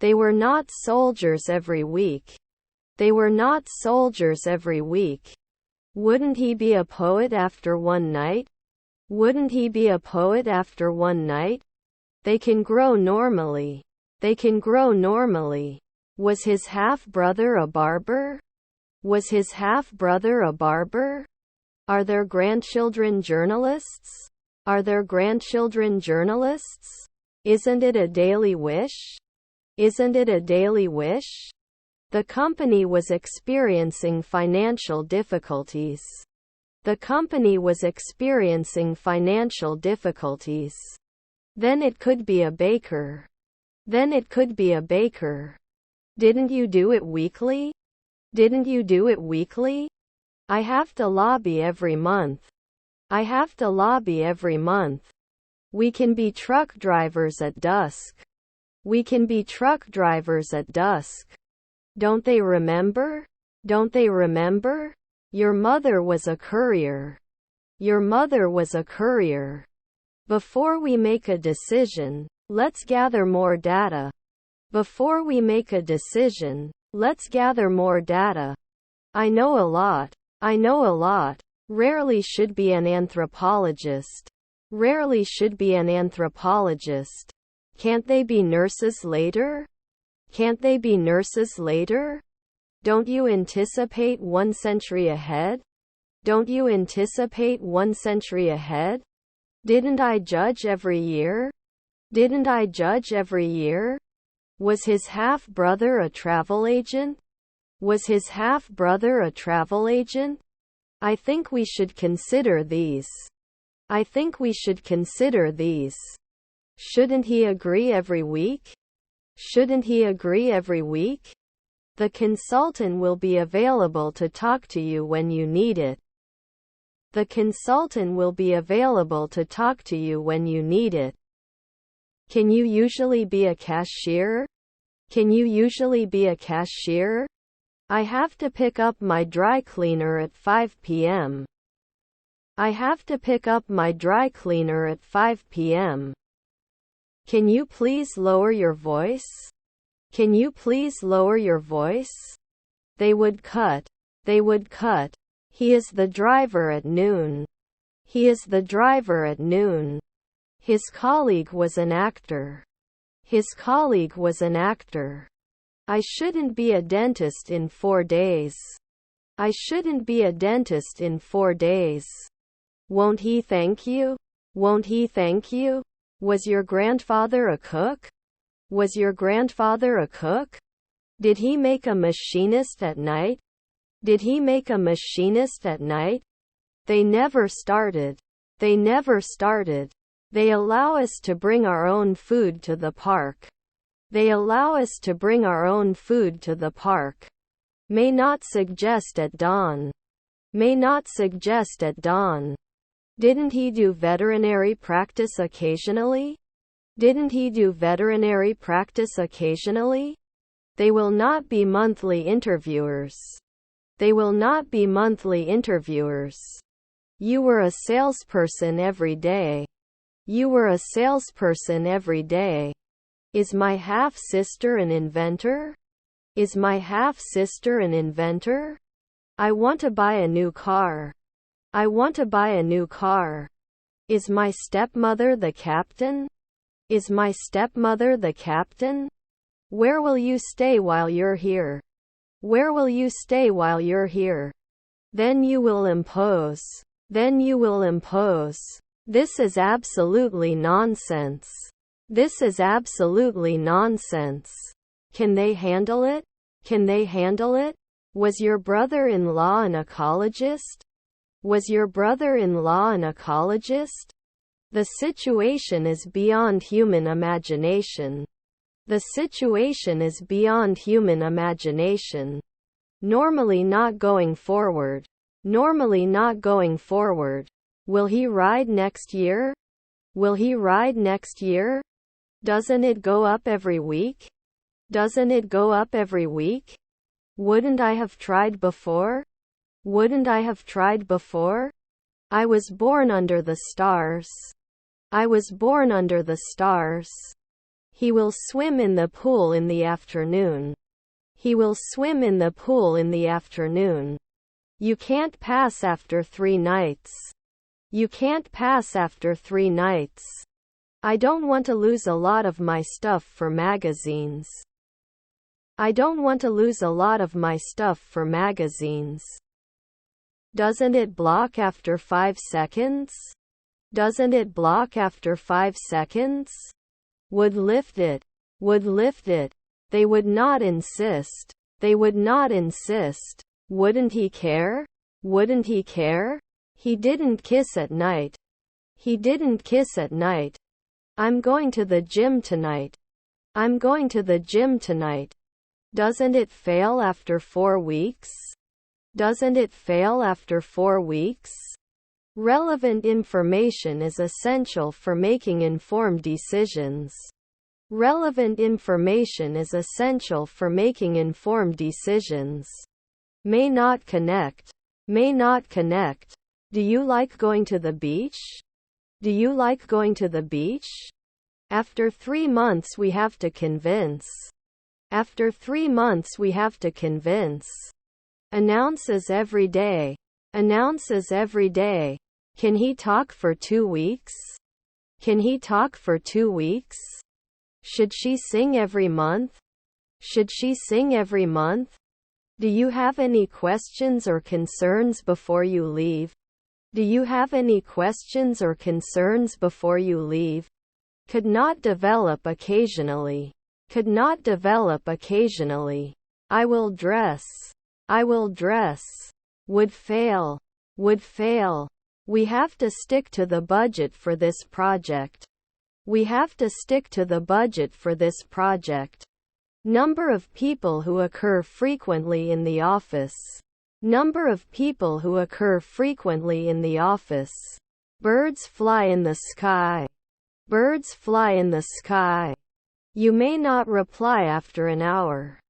They were not soldiers every week. They were not soldiers every week. Wouldn't he be a poet after one night? Wouldn't he be a poet after one night? They can grow normally. They can grow normally. Was his half-brother a barber? Was his half-brother a barber? Are their grandchildren journalists? Are their grandchildren journalists? Isn't it a daily wish? Isn't it a daily wish? The company was experiencing financial difficulties. The company was experiencing financial difficulties. Then it could be a baker. Then it could be a baker. Didn't you do it weekly? Didn't you do it weekly? I have to lobby every month. I have to lobby every month. We can be truck drivers at dusk. We can be truck drivers at dusk. Don't they remember? Don't they remember? Your mother was a courier. Your mother was a courier. Before we make a decision, let's gather more data. Before we make a decision, let's gather more data. I know a lot. I know a lot. Rarely should be an anthropologist. Rarely should be an anthropologist. Can't they be nurses later? Can't they be nurses later? Don't you anticipate 1 century ahead? Don't you anticipate 1 century ahead? Didn't I judge every year? Didn't I judge every year? Was his half-brother a travel agent? Was his half-brother a travel agent? I think we should consider these. I think we should consider these. Shouldn't he agree every week? Shouldn't he agree every week? The consultant will be available to talk to you when you need it. The consultant will be available to talk to you when you need it. Can you usually be a cashier? Can you usually be a cashier? I have to pick up my dry cleaner at 5 p.m. I have to pick up my dry cleaner at 5 p.m. Can you please lower your voice? Can you please lower your voice? They would cut. They would cut. He is the driver at noon. He is the driver at noon. His colleague was an actor. His colleague was an actor. I shouldn't be a dentist in 4 days. I shouldn't be a dentist in 4 days. Won't he thank you? Won't he thank you? Was your grandfather a cook? Was your grandfather a cook? Did he make a machinist at night? Did he make a machinist at night? They never started. They never started. They allow us to bring our own food to the park. They allow us to bring our own food to the park. May not suggest at dawn. May not suggest at dawn. Didn't he do veterinary practice occasionally? Didn't he do veterinary practice occasionally? They will not be monthly interviewers. They will not be monthly interviewers. You were a salesperson every day. You were a salesperson every day. Is my half-sister an inventor? Is my half-sister an inventor? I want to buy a new car. I want to buy a new car. Is my stepmother the captain? Is my stepmother the captain? Where will you stay while you're here? Where will you stay while you're here? Then you will impose. Then you will impose. This is absolutely nonsense. This is absolutely nonsense. Can they handle it? Can they handle it? Was your brother-in-law an ecologist? Was your brother-in-law an ecologist? The situation is beyond human imagination. The situation is beyond human imagination. Normally not going forward. Normally not going forward. Will he ride next year? Will he ride next year? Doesn't it go up every week? Doesn't it go up every week? Wouldn't I have tried before? Wouldn't I have tried before? I was born under the stars. I was born under the stars. He will swim in the pool in the afternoon. He will swim in the pool in the afternoon. You can't pass after 3 nights. You can't pass after 3 nights. I don't want to lose a lot of my stuff for magazines. I don't want to lose a lot of my stuff for magazines. Doesn't it block after 5 seconds? Doesn't it block after 5 seconds? Would lift it. Would lift it. They would not insist. They would not insist. Wouldn't he care? Wouldn't he care? He didn't kiss at night. He didn't kiss at night. I'm going to the gym tonight. I'm going to the gym tonight. Doesn't it fail after 4 weeks? Doesn't it fail after 4 weeks? Relevant information is essential for making informed decisions. Relevant information is essential for making informed decisions. May not connect. May not connect. Do you like going to the beach? Do you like going to the beach? After 3 months we have to convince. After 3 months we have to convince. Announces every day. Announces every day. Can he talk for 2 weeks? Can he talk for 2 weeks? Should she sing every month? Should she sing every month? Do you have any questions or concerns before you leave? Do you have any questions or concerns before you leave? Could not develop occasionally. Could not develop occasionally. I will dress. I will dress. Would fail. Would fail. We have to stick to the budget for this project. We have to stick to the budget for this project. Number of people who occur frequently in the office. Number of people who occur frequently in the office. Birds fly in the sky. Birds fly in the sky. You may not reply after an hour.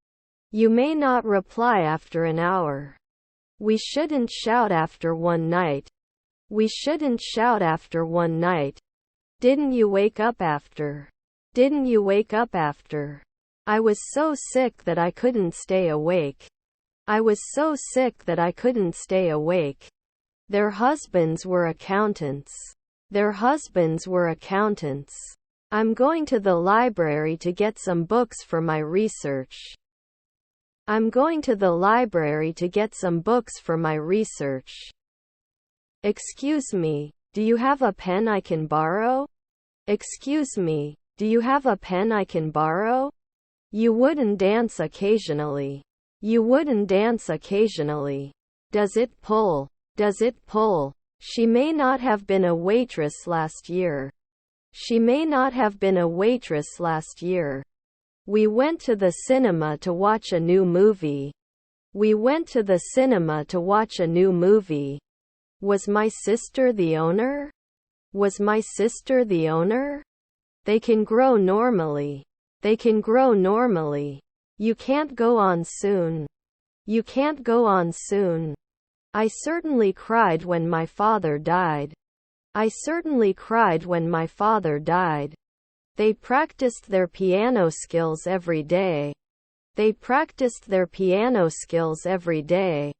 You may not reply after an hour. We shouldn't shout after one night. We shouldn't shout after one night. Didn't you wake up after? Didn't you wake up after? I was so sick that I couldn't stay awake. I was so sick that I couldn't stay awake. Their husbands were accountants. Their husbands were accountants. I'm going to the library to get some books for my research. I'm going to the library to get some books for my research. Excuse me, do you have a pen I can borrow? Excuse me, do you have a pen I can borrow? You wouldn't dance occasionally. You wouldn't dance occasionally. Does it pull? Does it pull? She may not have been a waitress last year. She may not have been a waitress last year. We went to the cinema to watch a new movie. We went to the cinema to watch a new movie. Was my sister the owner? Was my sister the owner? They can grow normally. They can grow normally. You can't go on soon. You can't go on soon. I certainly cried when my father died. I certainly cried when my father died. They practiced their piano skills every day. They practiced their piano skills every day.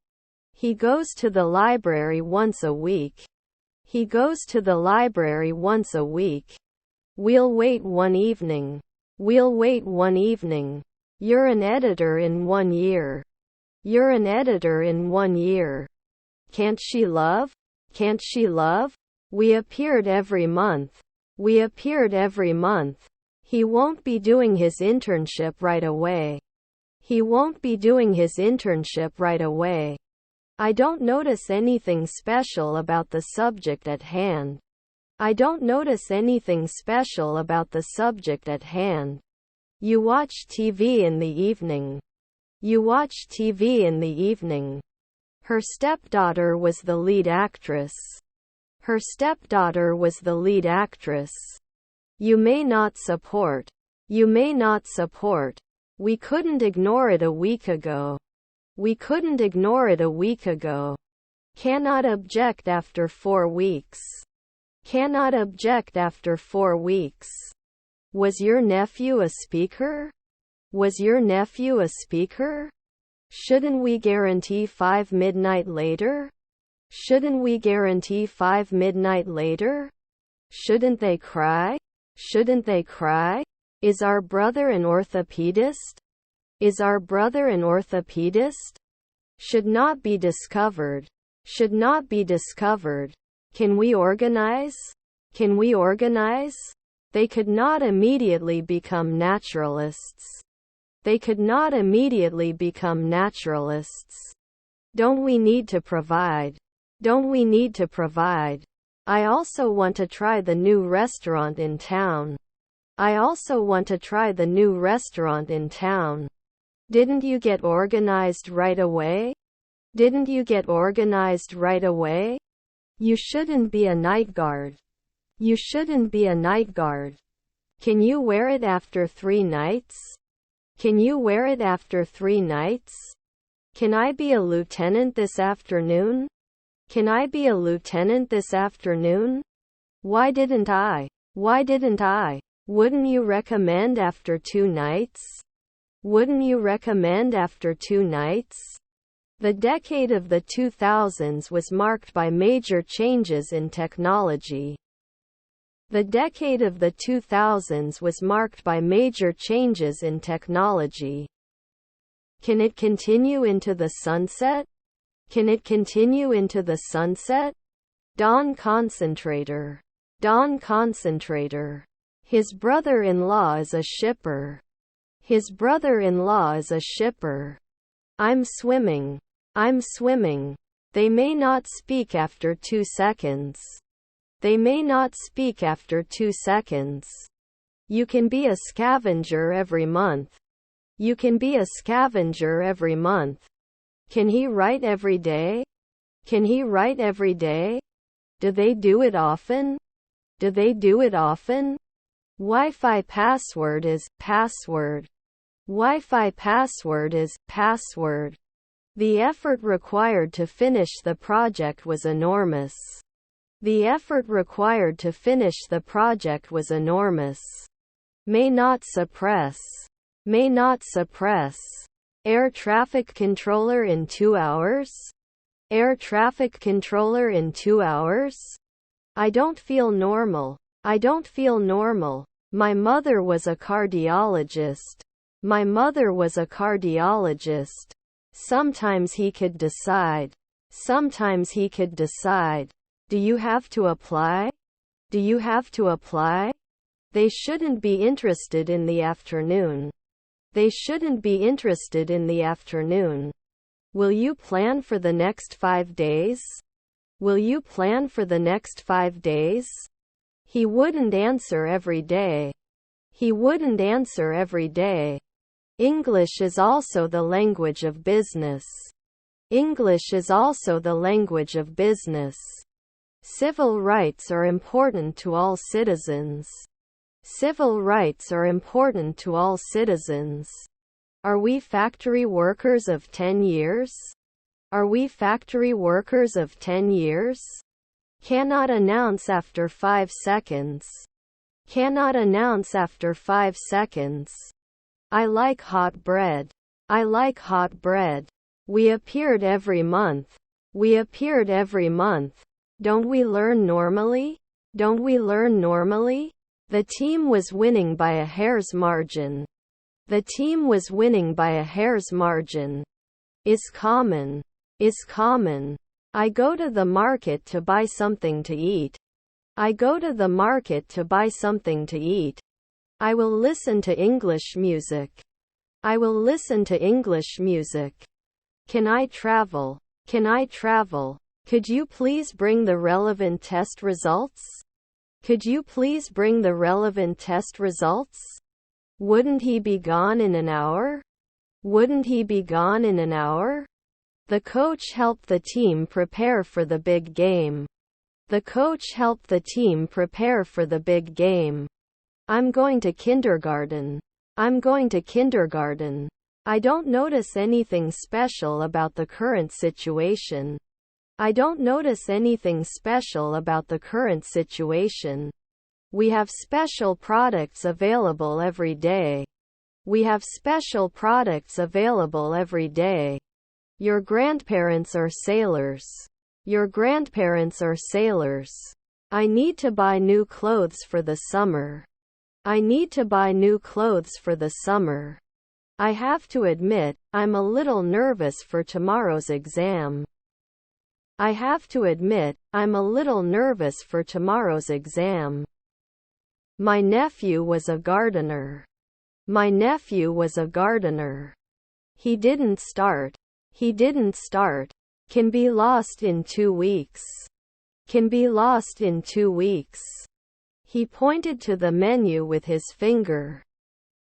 He goes to the library once a week. He goes to the library once a week. We'll wait one evening. We'll wait one evening. You're an editor in 1 year. You're an editor in 1 year. Can't she love? Can't she love? We appeared every month. We appeared every month. He won't be doing his internship right away. He won't be doing his internship right away. I don't notice anything special about the subject at hand. I don't notice anything special about the subject at hand. You watch TV in the evening. You watch TV in the evening. Her stepdaughter was the lead actress. Her stepdaughter was the lead actress. You may not support. You may not support. We couldn't ignore it a week ago. We couldn't ignore it a week ago. Cannot object after 4 weeks. Cannot object after 4 weeks. Was your nephew a speaker? Was your nephew a speaker? Shouldn't we guarantee 5 midnight later? Shouldn't we guarantee 5 midnight later? Shouldn't they cry? Shouldn't they cry? Is our brother an orthopedist? Is our brother an orthopedist? Should not be discovered. Should not be discovered. Can we organize? Can we organize? They could not immediately become naturalists. They could not immediately become naturalists. Don't we need to provide? Don't we need to provide? I also want to try the new restaurant in town. I also want to try the new restaurant in town. Didn't you get organized right away? Didn't you get organized right away? You shouldn't be a night guard. You shouldn't be a night guard. Can you wear it after 3 nights? Can you wear it after 3 nights? Can I be a lieutenant this afternoon? Can I be a lieutenant this afternoon? Why didn't I? Why didn't I? Wouldn't you recommend after 2 nights? Wouldn't you recommend after 2 nights? The decade of the 2000s was marked by major changes in technology. The decade of the 2000s was marked by major changes in technology. Can it continue into the sunset? Can it continue into the sunset? Don Concentrator. Don Concentrator. His brother-in-law is a shipper. His brother-in-law is a shipper. I'm swimming. I'm swimming. They may not speak after 2 seconds. They may not speak after 2 seconds. You can be a scavenger every month. You can be a scavenger every month. Can he write every day? Can he write every day? Do they do it often? Do they do it often? Wi-Fi password is password. Wi-Fi password is password. The effort required to finish the project was enormous. The effort required to finish the project was enormous. May not suppress. May not suppress. Air traffic controller in 2 hours? Air traffic controller in 2 hours? I don't feel normal. I don't feel normal. My mother was a cardiologist. My mother was a cardiologist. Sometimes he could decide. Sometimes he could decide. Do you have to apply? Do you have to apply? They shouldn't be interested in the afternoon. They shouldn't be interested in the afternoon. Will you plan for the next 5 days? Will you plan for the next 5 days? He wouldn't answer every day. He wouldn't answer every day. English is also the language of business. English is also the language of business. Civil rights are important to all citizens. Civil rights are important to all citizens. Are we factory workers of 10 years? Are we factory workers of 10 years? Cannot announce after 5 seconds. Cannot announce after 5 seconds. I like hot bread. I like hot bread. We appeared every month. We appeared every month. Don't we learn normally? Don't we learn normally? The team was winning by a hair's margin. The team was winning by a hair's margin. Is common. Is common. I go to the market to buy something to eat. I go to the market to buy something to eat. I will listen to English music. I will listen to English music. Can I travel? Can I travel? Could you please bring the relevant test results? Could you please bring the relevant test results? Wouldn't he be gone in an hour? Wouldn't he be gone in an hour? The coach helped the team prepare for the big game. The coach helped the team prepare for the big game. I'm going to kindergarten. I'm going to kindergarten. I don't notice anything special about the current situation. I don't notice anything special about the current situation. We have special products available every day. We have special products available every day. Your grandparents are sailors. Your grandparents are sailors. I need to buy new clothes for the summer. I need to buy new clothes for the summer. I have to admit, I'm a little nervous for tomorrow's exam. I have to admit, I'm a little nervous for tomorrow's exam. My nephew was a gardener. My nephew was a gardener. He didn't start. He didn't start. Can be lost in 2 weeks. Can be lost in 2 weeks. He pointed to the menu with his finger.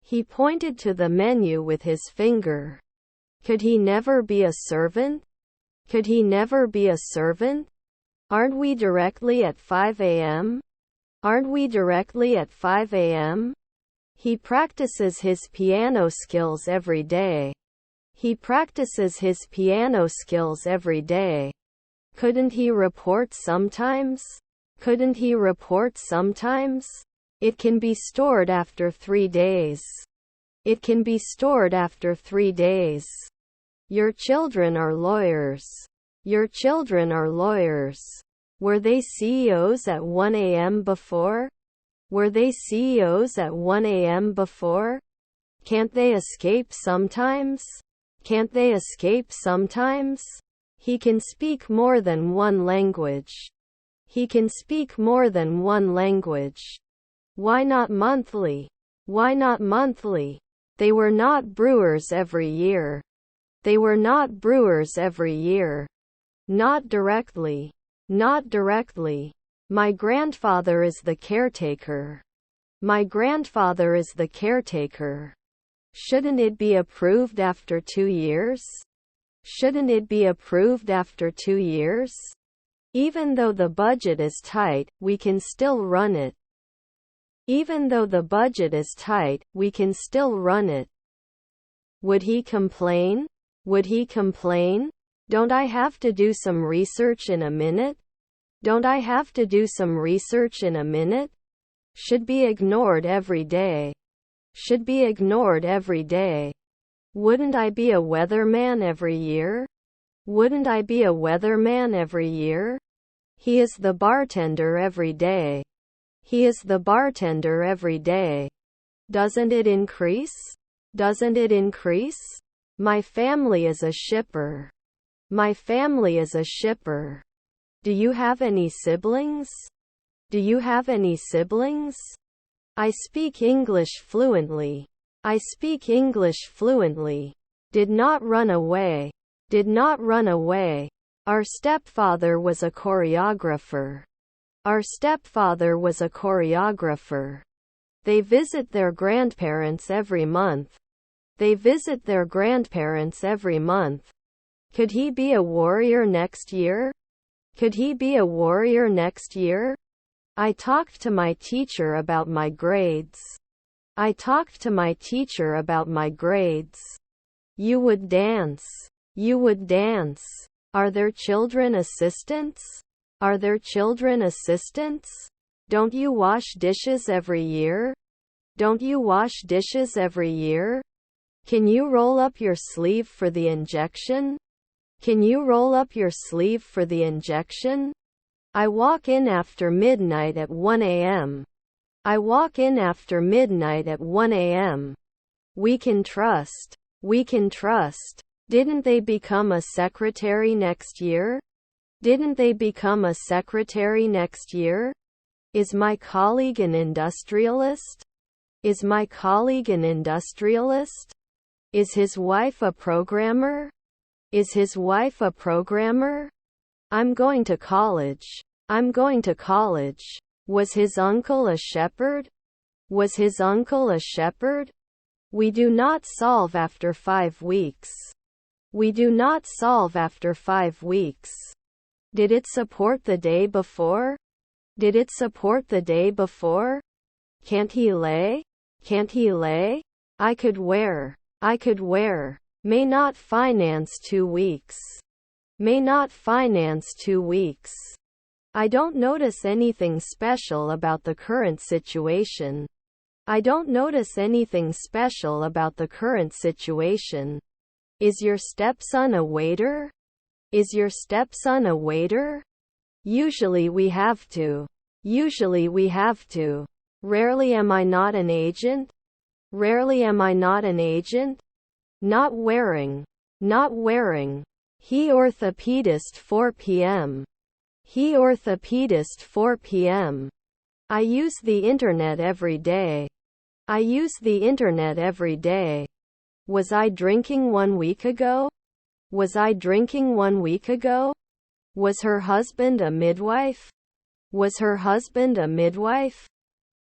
He pointed to the menu with his finger. Could he never be a servant? Could he never be a servant? Aren't we directly at 5 a.m.? Aren't we directly at 5 a.m.? He practices his piano skills every day. He practices his piano skills every day. Couldn't he report sometimes? Couldn't he report sometimes? It can be stored after 3 days. It can be stored after 3 days. Your children are lawyers. Your children are lawyers. Were they CEOs at 1 a.m. before? Were they CEOs at 1 a.m. before? Can't they escape sometimes? Can't they escape sometimes? He can speak more than one language. He can speak more than one language. Why not monthly? Why not monthly? They were not brewers every year. They were not brewers every year. Not directly. Not directly. My grandfather is the caretaker. My grandfather is the caretaker. Shouldn't it be approved after 2 years? Shouldn't it be approved after 2 years? Even though the budget is tight, we can still run it. Even though the budget is tight, we can still run it. Would he complain? Would he complain? Don't I have to do some research in a minute? Don't I have to do some research in a minute? Should be ignored every day. Should be ignored every day. Wouldn't I be a weatherman every year? Wouldn't I be a weatherman every year? He is the bartender every day. He is the bartender every day. Doesn't it increase? Doesn't it increase? My family is a shipper. My family is a shipper. Do you have any siblings? Do you have any siblings? I speak English fluently. I speak English fluently. Did not run away. Did not run away. Our stepfather was a choreographer. Our stepfather was a choreographer. They visit their grandparents every month. They visit their grandparents every month. Could he be a warrior next year? Could he be a warrior next year? I talked to my teacher about my grades. I talked to my teacher about my grades. You would dance. You would dance. Are there children assistants? Are there children assistants? Don't you wash dishes every year? Don't you wash dishes every year? Can you roll up your sleeve for the injection? Can you roll up your sleeve for the injection? I walk in after midnight at 1 a.m. I walk in after midnight at 1 a.m. We can trust. We can trust. Didn't they become a secretary next year? Didn't they become a secretary next year? Is my colleague an industrialist? Is my colleague an industrialist? Is his wife a programmer? Is his wife a programmer? I'm going to college. I'm going to college. Was his uncle a shepherd? Was his uncle a shepherd? We do not solve after 5 weeks. We do not solve after 5 weeks. Did it support the day before? Did it support the day before? Can't he lay? Can't he lay? I could wear. I could wear. May not finance 2 weeks. May not finance 2 weeks. I don't notice anything special about the current situation. I don't notice anything special about the current situation. Is your stepson a waiter? Is your stepson a waiter? Usually we have to. Usually we have to. Rarely am I not an agent? Rarely am I not an agent? Not wearing. Not wearing. He orthopedist 4 p.m. He orthopedist 4 p.m. I use the internet every day. I use the internet every day. Was I drinking 1 week ago? Was I drinking 1 week ago? Was her husband a midwife? Was her husband a midwife?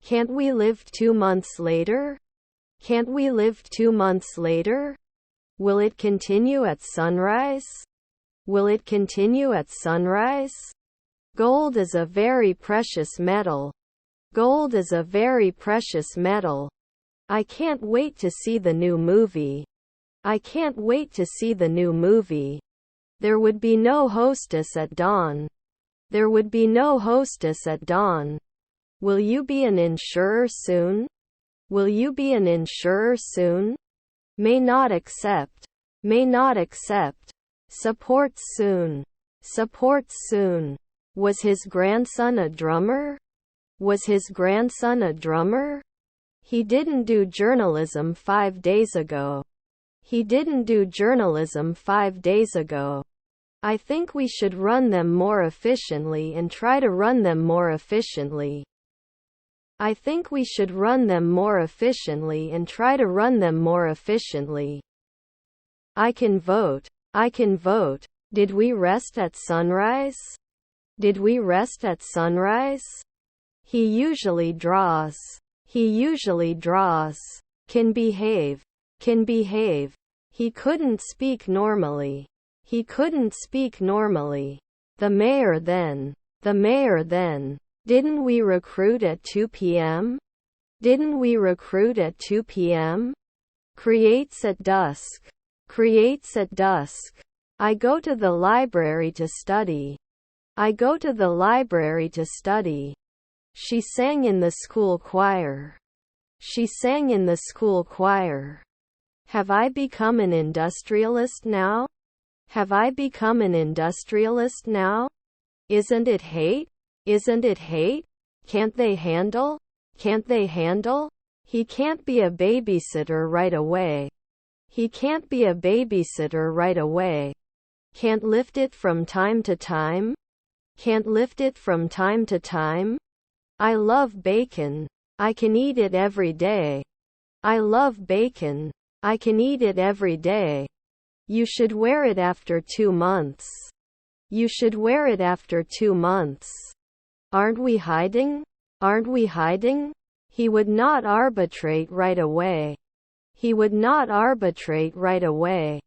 Can't we live 2 months later? Can't we live 2 months later? Will it continue at sunrise? Will it continue at sunrise? Gold is a very precious metal. Gold is a very precious metal. I can't wait to see the new movie. I can't wait to see the new movie. There would be no hostess at dawn. There would be no hostess at dawn. Will you be an insurer soon? Will you be an insurer soon? May not accept. May not accept. Support soon. Support soon. Was his grandson a drummer? Was his grandson a drummer? He didn't do journalism 5 days ago. He didn't do journalism 5 days ago. I think we should run them more efficiently and try to run them more efficiently. I think we should run them more efficiently and try to run them more efficiently. I can vote. I can vote. Did we rest at sunrise? Did we rest at sunrise? He usually draws. He usually draws. Can behave. Can behave. He couldn't speak normally. He couldn't speak normally. The mayor then. The mayor then. Didn't we recruit at 2 p.m.? Didn't we recruit at 2 p.m.? Creates at dusk. Creates at dusk. I go to the library to study. I go to the library to study. She sang in the school choir. She sang in the school choir. Have I become an industrialist now? Have I become an industrialist now? Isn't it hate? Isn't it hate? Can't they handle? Can't they handle? He can't be a babysitter right away. He can't be a babysitter right away. Can't lift it from time to time? Can't lift it from time to time? I love bacon. I can eat it every day. I love bacon. I can eat it every day. You should wear it after 2 months. You should wear it after 2 months. Aren't we hiding? Aren't we hiding? He would not arbitrate right away. He would not arbitrate right away.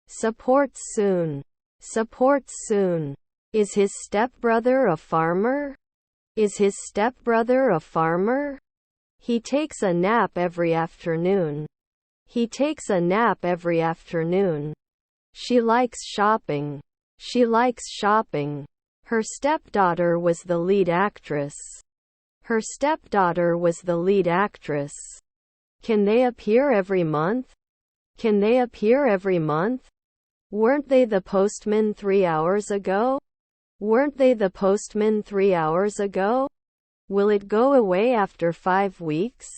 Support soon. Support soon. Is his stepbrother a farmer? Is his stepbrother a farmer? He takes a nap every afternoon. He takes a nap every afternoon. She likes shopping. She likes shopping. Her stepdaughter was the lead actress. Her stepdaughter was the lead actress. Can they appear every month? Can they appear every month? Weren't they the postman 3 hours ago? Weren't they the postman 3 hours ago? Will it go away after 5 weeks?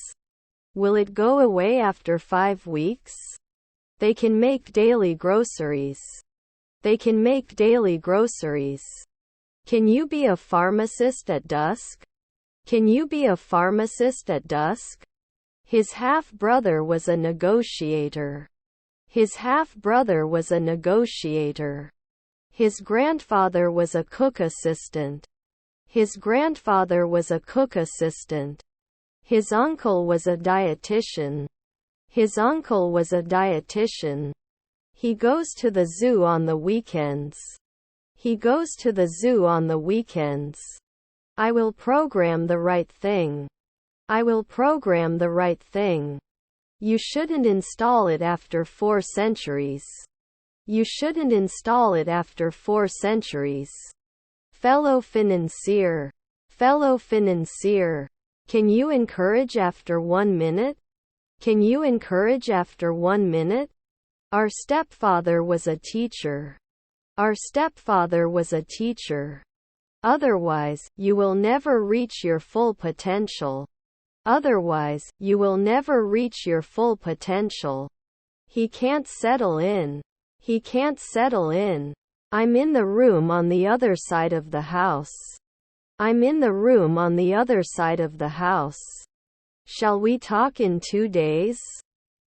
Will it go away after 5 weeks? They can make daily groceries. They can make daily groceries. Can you be a pharmacist at dusk? Can you be a pharmacist at dusk? His half-brother was a negotiator. His half-brother was a negotiator. His grandfather was a cook assistant. His grandfather was a cook assistant. His uncle was a dietitian. His uncle was a dietitian. He goes to the zoo on the weekends. He goes to the zoo on the weekends. I will program the right thing. I will program the right thing. You shouldn't install it after 4 centuries. You shouldn't install it after 4 centuries. Fellow financier. Fellow financier. Can you encourage after 1 minute? Can you encourage after 1 minute? Our stepfather was a teacher. Our stepfather was a teacher. Otherwise, you will never reach your full potential. Otherwise, you will never reach your full potential. He can't settle in. He can't settle in. I'm in the room on the other side of the house. I'm in the room on the other side of the house. Shall we talk in 2 days?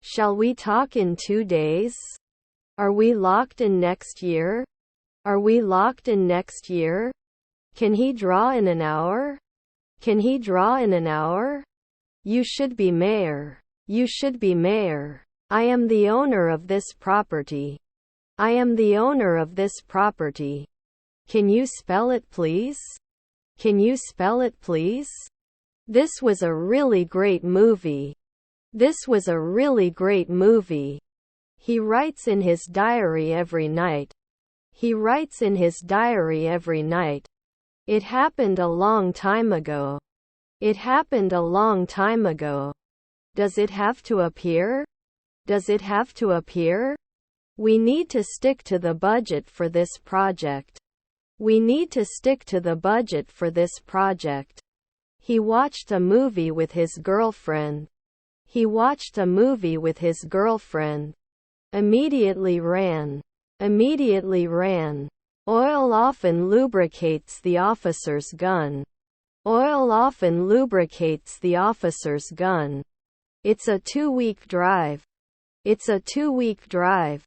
Shall we talk in 2 days? Are we locked in next year? Are we locked in next year? Can he draw in an hour? Can he draw in an hour? You should be mayor. You should be mayor. I am the owner of this property. I am the owner of this property. Can you spell it please? Can you spell it please? This was a really great movie. This was a really great movie. He writes in his diary every night. He writes in his diary every night. It happened a long time ago. It happened a long time ago. Does it have to appear? Does it have to appear? We need to stick to the budget for this project. We need to stick to the budget for this project. He watched a movie with his girlfriend. He watched a movie with his girlfriend. Immediately ran. Immediately ran. Oil often lubricates the officer's gun. Oil often lubricates the officer's gun. It's a 2-week drive. It's a 2-week drive.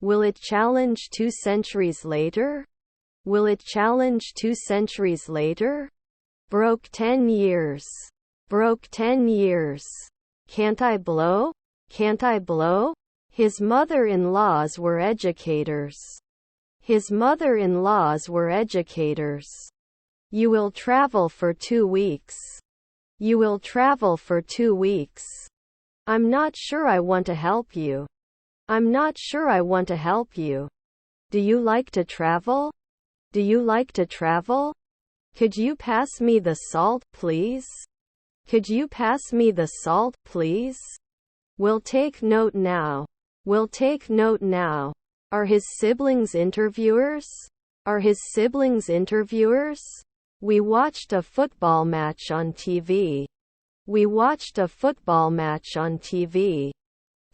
Will it challenge 2 centuries later? Will it challenge 2 centuries later? Broke 10 years. Broke 10 years. Can't I blow? Can't I blow? His mother-in-laws were educators. His mother-in-laws were educators. You will travel for 2 weeks. You will travel for 2 weeks. I'm not sure I want to help you. I'm not sure I want to help you. Do you like to travel? Do you like to travel? Could you pass me the salt, please? Could you pass me the salt, please? We'll take note now. We'll take note now. Are his siblings interviewers? Are his siblings interviewers? We watched a football match on TV. We watched a football match on TV.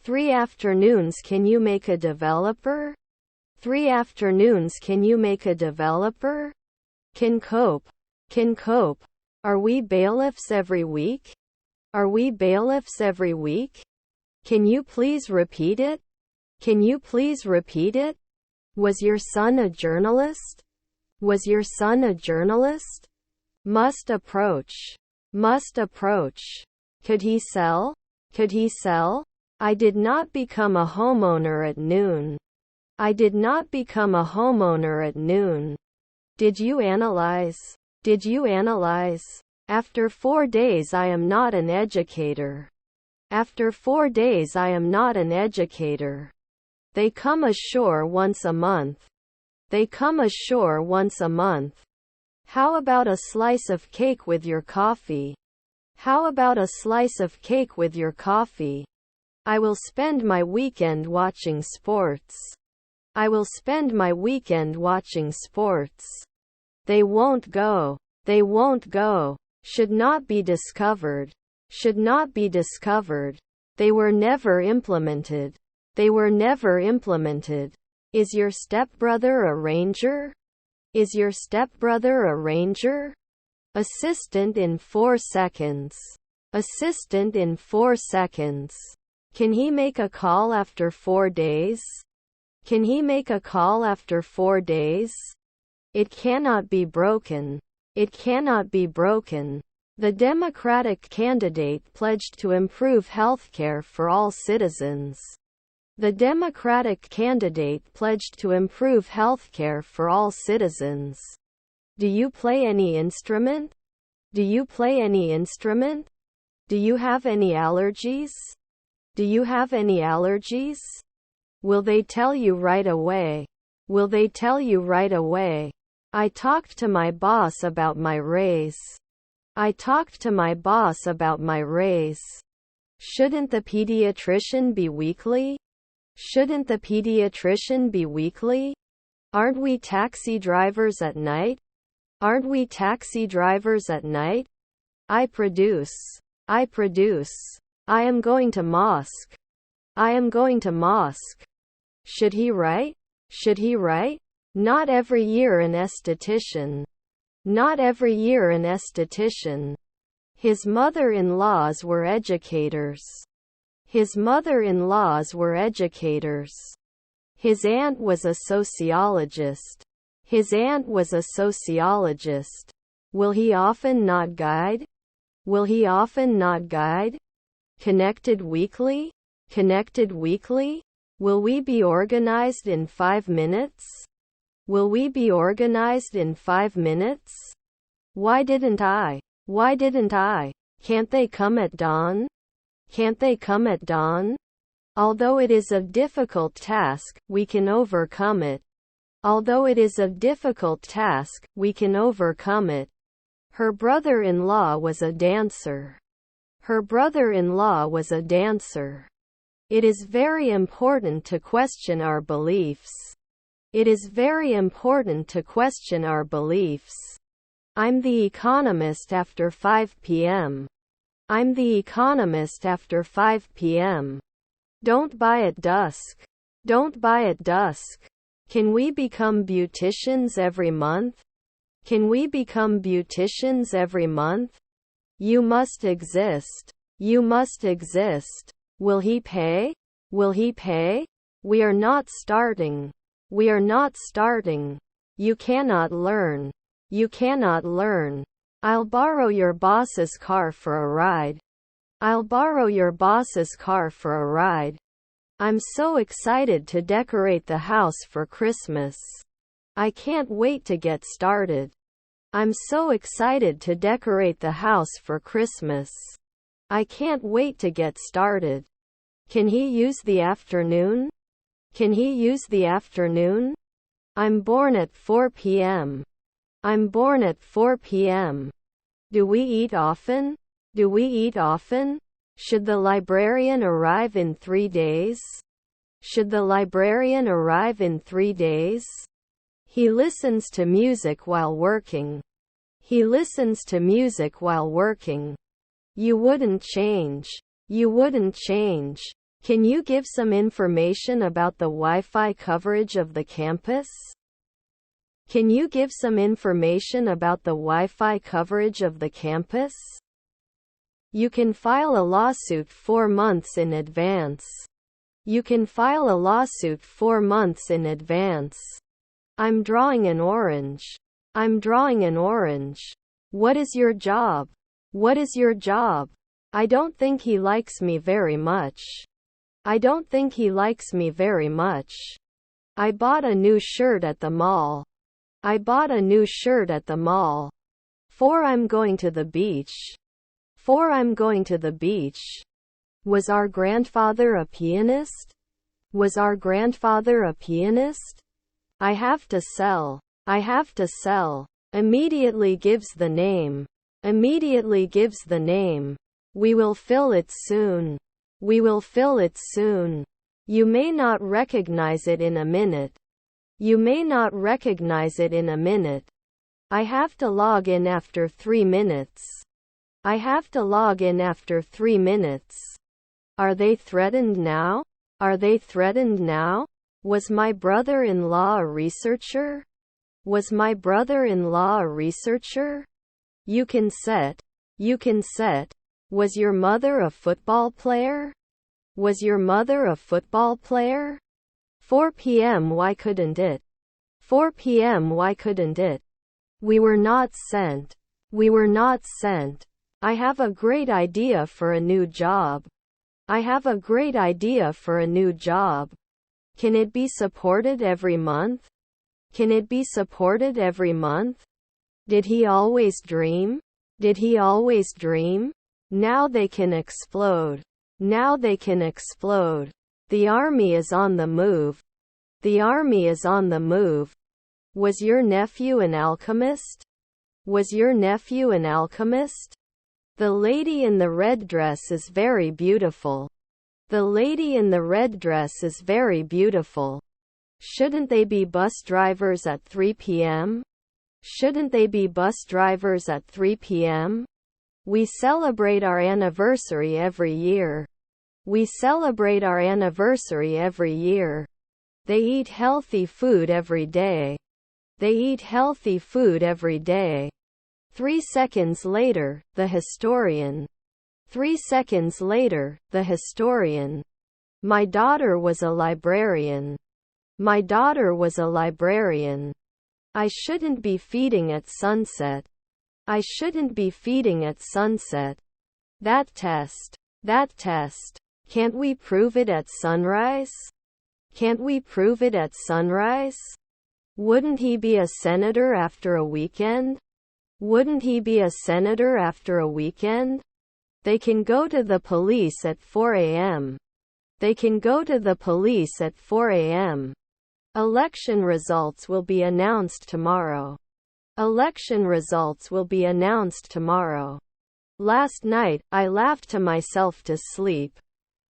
3 afternoons. Can you make a developer? 3 afternoons. Can you make a developer? Can cope. Can cope. Are we bailiffs every week? Are we bailiffs every week? Can you please repeat it? Can you please repeat it? Was your son a journalist? Was your son a journalist? Must approach. Must approach. Could he sell? Could he sell? I did not become a homeowner at noon. I did not become a homeowner at noon. Did you analyze? Did you analyze? After 4 days I am not an educator. After 4 days I am not an educator. They come ashore once a month. They come ashore once a month. How about a slice of cake with your coffee? How about a slice of cake with your coffee? I will spend my weekend watching sports. I will spend my weekend watching sports. They won't go. They won't go. Should not be discovered. Should not be discovered. They were never implemented. They were never implemented. Is your stepbrother a ranger? Is your stepbrother a ranger? Assistant in 4 seconds. Assistant in 4 seconds. Can he make a call after 4 days? Can he make a call after 4 days? It cannot be broken. It cannot be broken. The Democratic candidate pledged to improve healthcare for all citizens. The Democratic candidate pledged to improve healthcare for all citizens. Do you play any instrument? Do you play any instrument? Do you have any allergies? Do you have any allergies? Will they tell you right away? Will they tell you right away? I talked to my boss about my raise. I talked to my boss about my raise. Shouldn't the pediatrician be weekly? Shouldn't the pediatrician be weekly? Aren't we taxi drivers at night? Aren't we taxi drivers at night? I produce. I produce. I am going to mosque. I am going to mosque. Should he write? Should he write? Not every year an esthetician. Not every year an esthetician. His mother-in-laws were educators. His mother-in-laws were educators. His aunt was a sociologist. His aunt was a sociologist. Will he often not guide? Will he often not guide? Connected weekly? Connected weekly? Will we be organized in 5 minutes? Will we be organized in 5 minutes? Why didn't I? Why didn't I? Can't they come at dawn? Can't they come at dawn? Although it is a difficult task, we can overcome it. Although it is a difficult task, we can overcome it. Her brother-in-law was a dancer. Her brother-in-law was a dancer. It is very important to question our beliefs. It is very important to question our beliefs. I'm the economist after 5 p.m. I'm the economist after 5 p.m. Don't buy at dusk. Don't buy at dusk. Can we become beauticians every month? Can we become beauticians every month? You must exist. You must exist. Will he pay? Will he pay? We are not starting. We are not starting. You cannot learn. You cannot learn. I'll borrow your boss's car for a ride. I'll borrow your boss's car for a ride. I'm so excited to decorate the house for Christmas. I can't wait to get started. I'm so excited to decorate the house for Christmas. I can't wait to get started. Can he use the afternoon? Can he use the afternoon? I'm born at 4 p.m. I'm born at 4 p.m. Do we eat often? Do we eat often? Should the librarian arrive in 3 days? Should the librarian arrive in 3 days? He listens to music while working. He listens to music while working. You wouldn't change. You wouldn't change. Can you give some information about the Wi-Fi coverage of the campus? Can you give some information about the Wi-Fi coverage of the campus? You can file a lawsuit 4 months in advance. You can file a lawsuit 4 months in advance. I'm drawing an orange. I'm drawing an orange. What is your job? What is your job? I don't think he likes me very much. I don't think he likes me very much. I bought a new shirt at the mall. I bought a new shirt at the mall. 4 I'm going to the beach. 4 I'm going to the beach. Was our grandfather a pianist? Was our grandfather a pianist? I have to sell. I have to sell. Immediately gives the name. Immediately gives the name. We will fill it soon. We will fill it soon. You may not recognize it in a minute. You may not recognize it in a minute. I have to log in after 3 minutes. I have to log in after 3 minutes. Are they threatened now? Are they threatened now? Was my brother-in-law a researcher? Was my brother-in-law a researcher? You can set. You can set. Was your mother a football player? Was your mother a football player? 4 p.m. Why couldn't it? 4 p.m. Why couldn't it? We were not sent. We were not sent. I have a great idea for a new job. I have a great idea for a new job. Can it be supported every month? Can it be supported every month? Did he always dream? Did he always dream? Now they can explode. Now they can explode. The army is on the move. The army is on the move. Was your nephew an alchemist? Was your nephew an alchemist? The lady in the red dress is very beautiful. The lady in the red dress is very beautiful. Shouldn't they be bus drivers at 3 p.m.? Shouldn't they be bus drivers at 3 p.m.? We celebrate our anniversary every year. We celebrate our anniversary every year. They eat healthy food every day. They eat healthy food every day. 3 seconds later, the historian. 3 seconds later, the historian. My daughter was a librarian. My daughter was a librarian. I shouldn't be feeding at sunset. I shouldn't be feeding at sunset. That test. That test. Can't we prove it at sunrise? Can't we prove it at sunrise? Wouldn't he be a senator after a weekend? Wouldn't he be a senator after a weekend? They can go to the police at 4 a.m. They can go to the police at 4 a.m. Election results will be announced tomorrow. Election results will be announced tomorrow. Last night, I laughed to myself to sleep.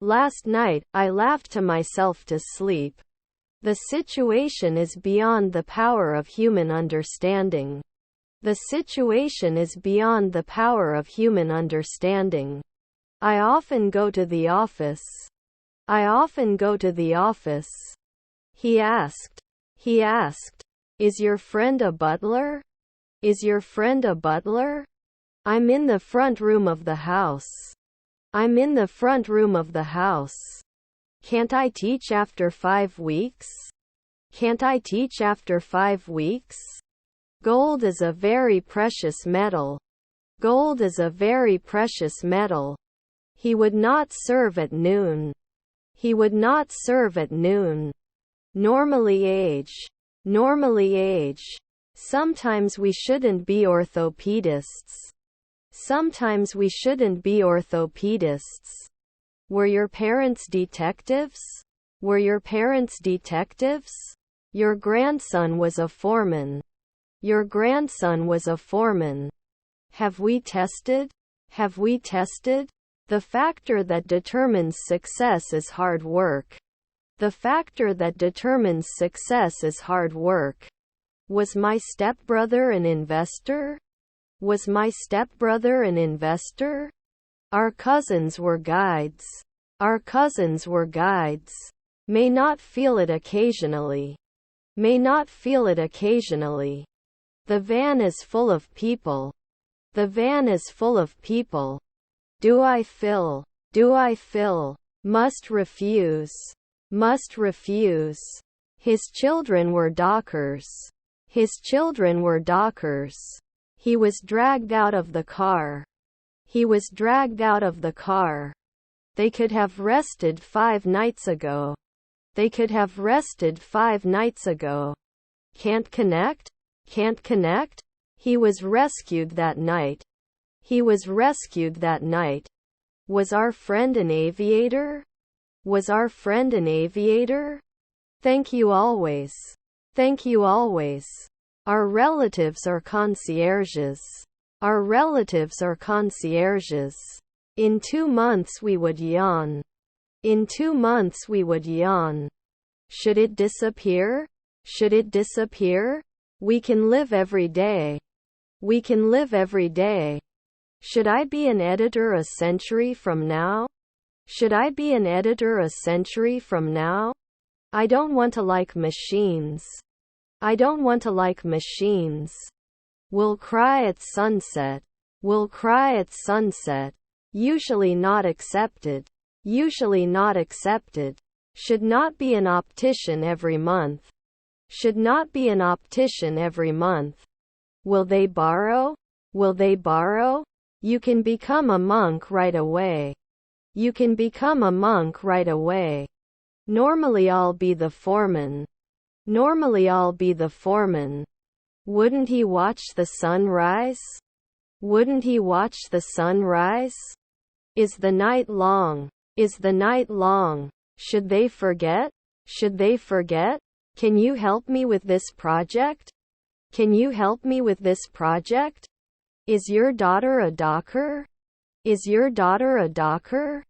Last night, I laughed to myself to sleep. The situation is beyond the power of human understanding. The situation is beyond the power of human understanding. I often go to the office. I often go to the office. He asked. He asked. Is your friend a butler? Is your friend a butler? I'm in the front room of the house. I'm in the front room of the house. Can't I teach after 5 weeks? Can't I teach after 5 weeks? Gold is a very precious metal. Gold is a very precious metal. He would not serve at noon. He would not serve at noon. Normally age. Normally age. Sometimes we shouldn't be orthopedists. Sometimes we shouldn't be orthopedists. Were your parents detectives? Were your parents detectives? Your grandson was a foreman. Your grandson was a foreman. Have we tested? Have we tested? The factor that determines success is hard work. The factor that determines success is hard work. Was my stepbrother an investor? Was my stepbrother an investor? Our cousins were guides. Our cousins were guides. May not feel it occasionally. May not feel it occasionally. The van is full of people. The van is full of people. Do I fill? Do I fill? Must refuse. Must refuse. His children were dockers. His children were dockers. He was dragged out of the car. He was dragged out of the car. They could have rested 5 nights ago. They could have rested 5 nights ago. Can't connect? Can't connect? He was rescued that night. He was rescued that night. Was our friend an aviator? Was our friend an aviator? Thank you always. Thank you always. Our relatives are concierges. Our relatives are concierges. In 2 months we would yawn. In 2 months we would yawn. Should it disappear? Should it disappear? We can live every day. We can live every day. Should I be an editor a century from now? Should I be an editor a century from now? I don't want to like machines. I don't want to like machines. We'll cry at sunset. We'll cry at sunset. Usually not accepted. Usually not accepted. Should not be an optician every month. Should not be an optician every month. Will they borrow? Will they borrow? You can become a monk right away. You can become a monk right away. Normally I'll be the foreman. Normally I'll be the foreman. Wouldn't he watch the sun rise? Wouldn't he watch the sun rise? Is the night long? Is the night long? Should they forget? Should they forget? Can you help me with this project? Can you help me with this project? Is your daughter a docker? Is your daughter a docker?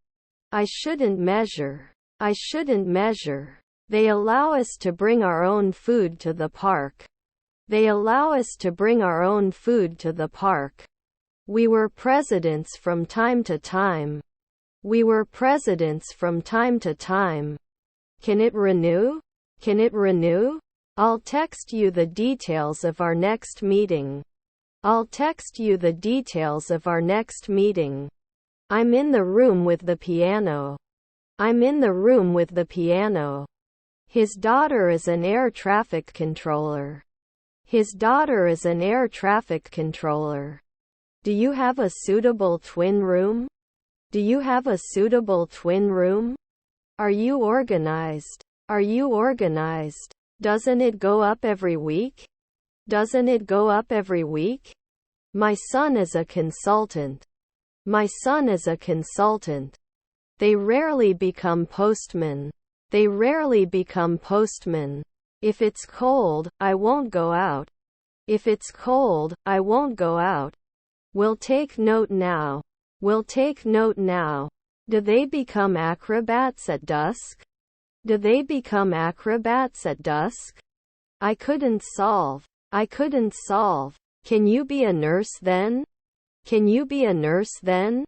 I shouldn't measure. I shouldn't measure. They allow us to bring our own food to the park. They allow us to bring our own food to the park. We were presidents from time to time. We were presidents from time to time. Can it renew? Can it renew? I'll text you the details of our next meeting. I'll text you the details of our next meeting. I'm in the room with the piano. I'm in the room with the piano. His daughter is an air traffic controller. His daughter is an air traffic controller. Do you have a suitable twin room? Do you have a suitable twin room? Are you organized? Are you organized? Doesn't it go up every week? Doesn't it go up every week? My son is a consultant. My son is a consultant. They rarely become postmen. They rarely become postmen. If it's cold, I won't go out. If it's cold, I won't go out. We'll take note now. We'll take note now. Do they become acrobats at dusk? Do they become acrobats at dusk? I couldn't solve. I couldn't solve. Can you be a nurse then? Can you be a nurse then?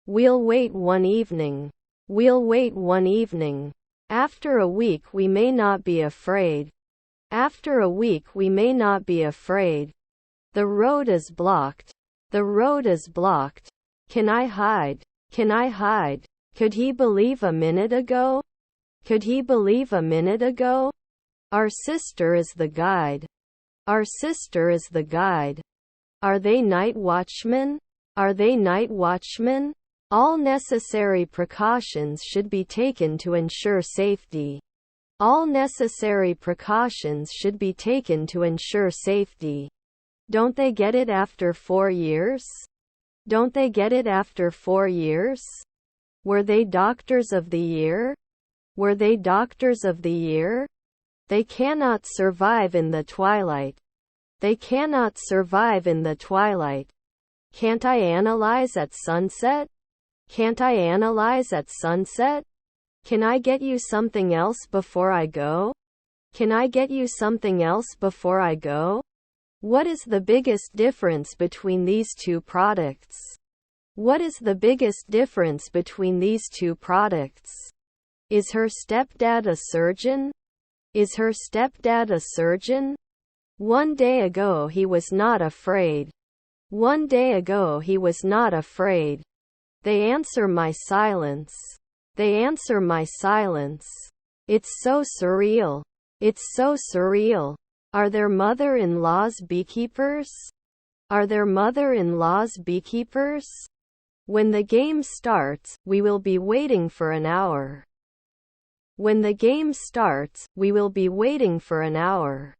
We'll wait one evening. We'll wait one evening. After a week we may not be afraid. After a week we may not be afraid. The road is blocked. The road is blocked. Can I hide? Can I hide? Could he believe a minute ago? Could he believe a minute ago? Our sister is the guide. Our sister is the guide. Are they night watchmen? Are they night watchmen? All necessary precautions should be taken to ensure safety. All necessary precautions should be taken to ensure safety. Don't they get it after 4 years? Don't they get it after 4 years? Were they doctors of the year? Were they doctors of the year? They cannot survive in the twilight. They cannot survive in the twilight. Can't I analyze at sunset? Can't I analyze at sunset? Can I get you something else before I go? Can I get you something else before I go? What is the biggest difference between these two products? What is the biggest difference between these two products? Is her stepdad a surgeon? Is her stepdad a surgeon? One day ago he was not afraid. One day ago he was not afraid. They answer my silence. They answer my silence. It's so surreal. It's so surreal. Are their mother-in-laws beekeepers? Are their mother-in-laws beekeepers? When the game starts, we will be waiting for an hour. When the game starts, we will be waiting for an hour.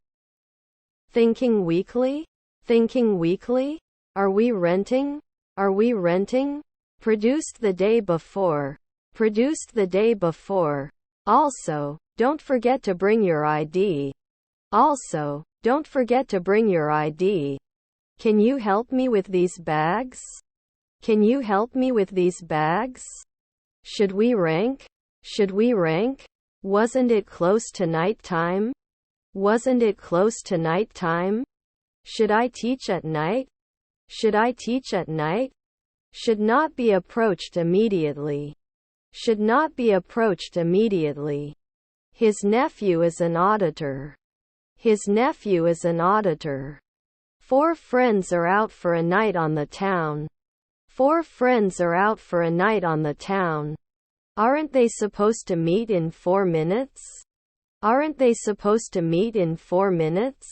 Thinking weekly? Thinking weekly? Are we renting? Are we renting? Produced the day before. Produced the day before. Also, don't forget to bring your ID. Also, don't forget to bring your ID. Can you help me with these bags? Can you help me with these bags? Should we rank? Should we rank? Wasn't it close to night time? Wasn't it close to night time? Should I teach at night? Should I teach at night? Should not be approached immediately. Should not be approached immediately. His nephew is an auditor. His nephew is an auditor. 4 friends are out for a night on the town. 4 friends are out for a night on the town. Aren't they supposed to meet in 4 minutes? Aren't they supposed to meet in 4 minutes?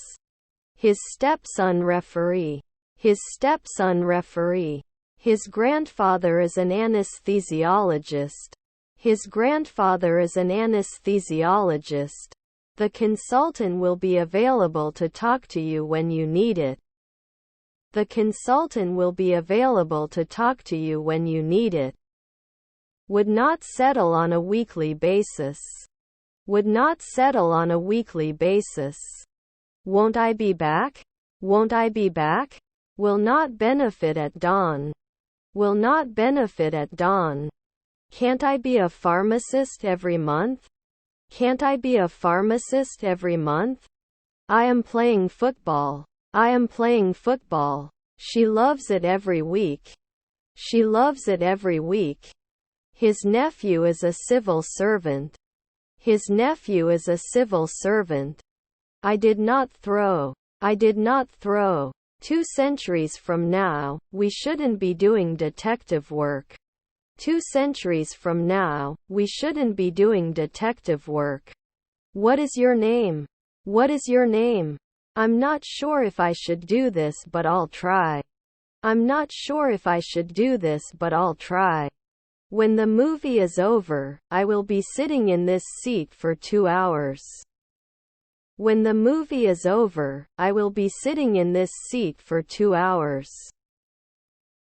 His stepson referee. His stepson referee. His grandfather is an anesthesiologist. His grandfather is an anesthesiologist. The consultant will be available to talk to you when you need it. The consultant will be available to talk to you when you need it. Would not settle on a weekly basis. would not settle on a weekly basis. Won't I be back? Won't I be back? Will not benefit at dawn. Will not benefit at dawn. Can't I be a pharmacist every month? Can't I be a pharmacist every month? I am playing football. I am playing football. She loves it every week. She loves it every week. His nephew is a civil servant. His nephew is a civil servant. I did not throw. I did not throw. 2 centuries from now, we shouldn't be doing detective work. 2 centuries from now, we shouldn't be doing detective work. What is your name? What is your name? I'm not sure if I should do this, but I'll try. I'm not sure if I should do this, but I'll try. When the movie is over, I will be sitting in this seat for 2 hours. When the movie is over, I will be sitting in this seat for 2 hours.